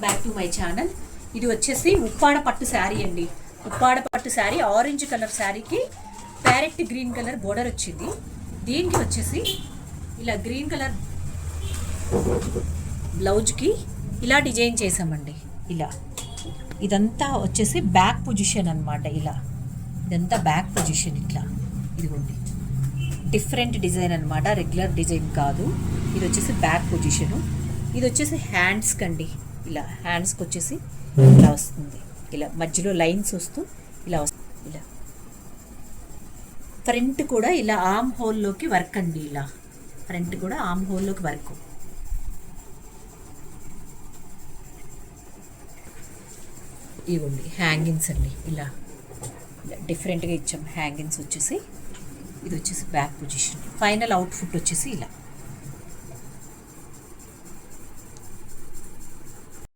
Back to my channel. ఇది వచ్చేసి ఉప్పాడ పట్టు శారీ అండి. ఉప్పాడ పట్టు శారీ ఆరెంజ్ కలర్ శారీకి ప్యారెట్ గ్రీన్ కలర్ బోర్డర్ వచ్చింది. దీనికి వచ్చేసి ఇలా గ్రీన్ కలర్ బ్లౌజ్కి ఇలా డిజైన్ చేసామండి. ఇలా ఇదంతా వచ్చేసి బ్యాక్ పొజిషన్ అనమాట. ఇలా ఇదంతా బ్యాక్ పొజిషన్. ఇట్లా ఇదిగోండి డిఫరెంట్ డిజైన్ అనమాట, రెగ్యులర్ డిజైన్ కాదు. ఇది వచ్చేసి బ్యాక్ పొజిషను. ఇది వచ్చేసి హ్యాండ్స్కి అండి. ఇలా హ్యాండ్స్కి వచ్చేసి ఇలా వస్తుంది. ఇలా మధ్యలో లైన్స్ వస్తూ ఇలా వస్తుంది. ఇలా ఫ్రంట్ కూడా ఇలా ఆర్మ్ హోల్లోకి వర్క్ అండి. ఇలా ఫ్రంట్ కూడా ఆర్మ్ హోల్లోకి వర్క్. ఇవ్వండి హ్యాంగింగ్స్ అండి. ఇలా డిఫరెంట్గా ఇచ్చాం హ్యాంగింగ్స్ వచ్చేసి. ఇది వచ్చేసి బ్యాక్ పొజిషన్. ఫైనల్ అవుట్ఫుట్ వచ్చేసి ఇలా.